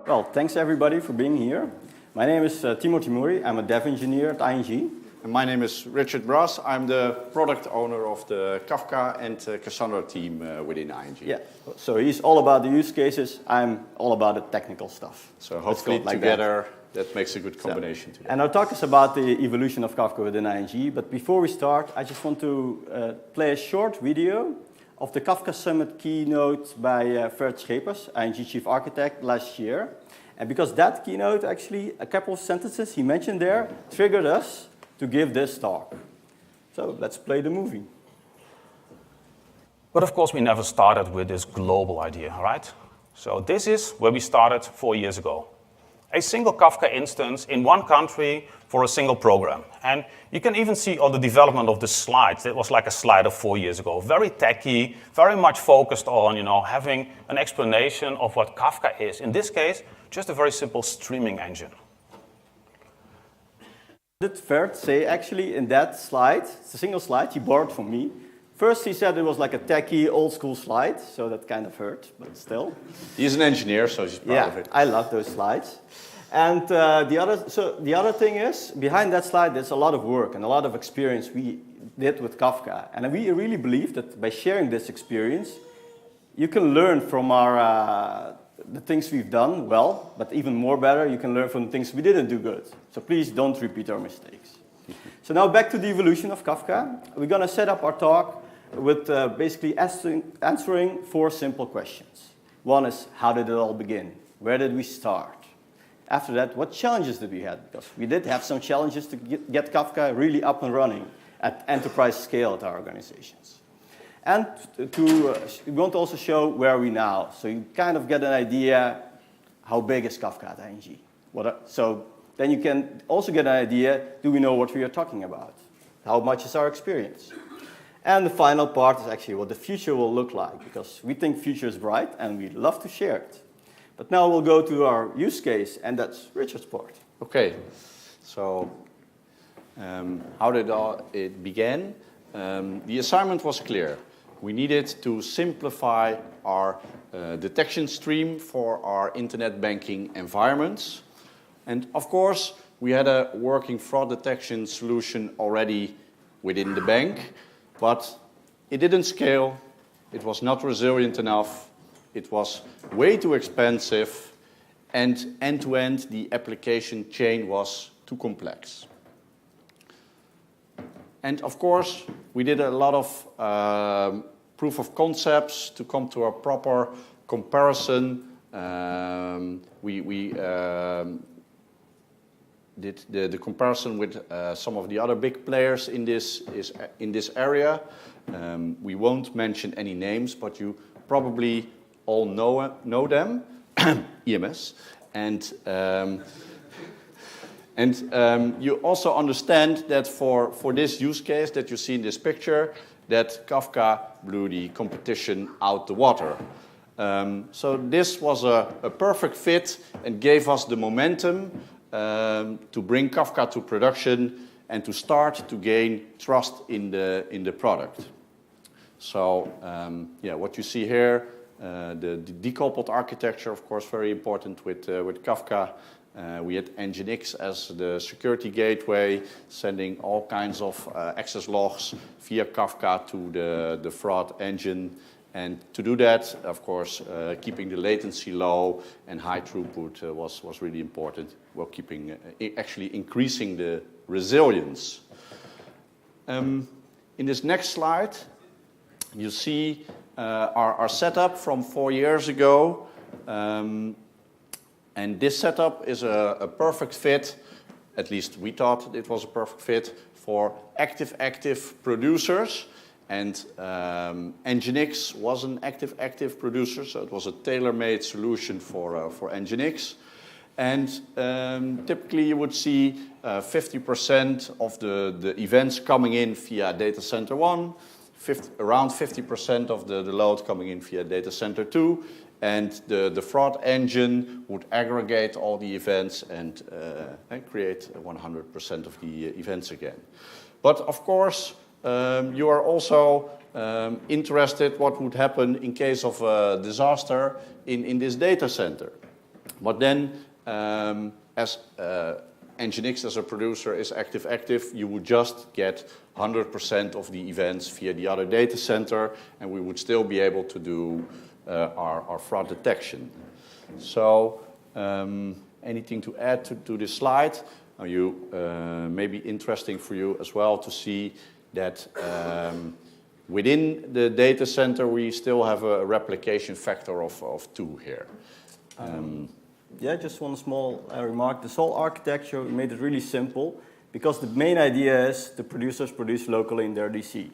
Well, thanks everybody for being here. My name is Timor Timuri. I'm a dev engineer at ING. And my name is Richard Brass. I'm the product owner of the Kafka and Cassandra team within ING. Yeah, so he's all about the use cases. I'm all about the technical stuff. So hopefully together that makes a good combination. So, and our talk is about the evolution of Kafka within ING. But before we start, I just want to play a short video of the Kafka Summit keynote by Fred Schepers, ING Chief Architect, last year. And because that keynote, actually, a couple of sentences he mentioned there triggered us to give this talk. So let's play the movie. But of course, we never started with this global idea, right? So this is where we started 4 years ago. A single Kafka instance in one country for a single program. And you can even see on the development of the slides, it was like a slide of 4 years ago. Very techy, very much focused on, having an explanation of what Kafka is. In this case, just a very simple streaming engine. Did Ferd say actually in that slide, it's a single slide he borrowed from me. First he said it was like a techie old school slide, so that kind of hurt, but still. He's an engineer, so he's proud of it. I love those slides. And the other thing is, behind that slide there's a lot of work and a lot of experience we did with Kafka. And we really believe that by sharing this experience, you can learn from the things we've done well, but even more better, you can learn from the things we didn't do good. So please don't repeat our mistakes. So now back to the evolution of Kafka. We're going to set up our talk with basically answering 4 simple questions. One is, how did it all begin? Where did we start? After that, what challenges did we have? Because we did have some challenges to get Kafka really up and running at enterprise scale at our organizations. And we want to also show where are we now, so you kind of get an idea how big is Kafka at ING. So then you can also get an idea, do we know what we are talking about? How much is our experience? And the final part is actually what the future will look like, because we think future is bright and we'd love to share it. But now we'll go to our use case, and that's Richard's part. Okay, so how did it begin? The assignment was clear. We needed to simplify our detection stream for our internet banking environments. And of course, we had a working fraud detection solution already within the bank, but it didn't scale, it was not resilient enough, it was way too expensive, and end-to-end the application chain was too complex. And of course, we did a lot of proof of concepts to come to a proper comparison. We did the comparison with some of the other big players in this area. We won't mention any names, but you probably all know them, EMS. And you also understand that for this use case that you see in this picture, that Kafka blew the competition out the water. So this was a perfect fit and gave us the momentum to bring Kafka to production and to start to gain trust in the product. So what you see here, the decoupled architecture, of course, very important with Kafka. We had Nginx as the security gateway, sending all kinds of access logs via Kafka to the fraud engine. And to do that, of course, keeping the latency low and high throughput was really important. While actually increasing the resilience. In this next slide, you see our setup from 4 years ago. And this setup is a perfect fit, at least we thought it was a perfect fit, for active producers. And Nginx was an active producer, so it was a tailor-made solution for Nginx. And typically you would see 50% of the events coming in via data center 1, around 50% of the load coming in via data center 2, and the fraud engine would aggregate all the events and create 100% of the events again. But of course, you are also interested what would happen in case of a disaster in this data center. But then, as Nginx as a producer is active, you would just get 100% of the events via the other data center, and we would still be able to do our fraud detection. So, anything to add to this slide? Maybe interesting for you as well to see that within the data center we still have a replication factor of 2 here. Yeah, just one small remark. This whole architecture made it really simple because the main idea is the producers produce locally in their DC.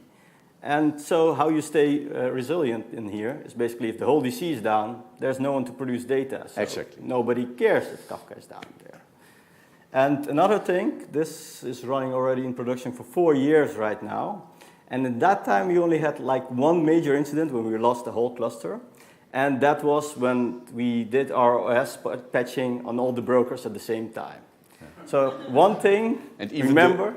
And so how you stay resilient in here is basically if the whole DC is down, there's no one to produce data. So exactly. Nobody cares if Kafka is down there. And another thing, this is running already in production for 4 years right now. And in that time, we only had like one major incident when we lost the whole cluster. And that was when we did our OS patching on all the brokers at the same time. Yeah. So one thing, and remember,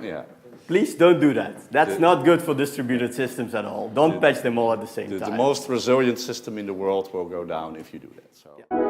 please don't do that. That's not good for distributed systems at all. Don't patch them all at the same time. The most resilient system in the world will go down if you do that. So. Yeah.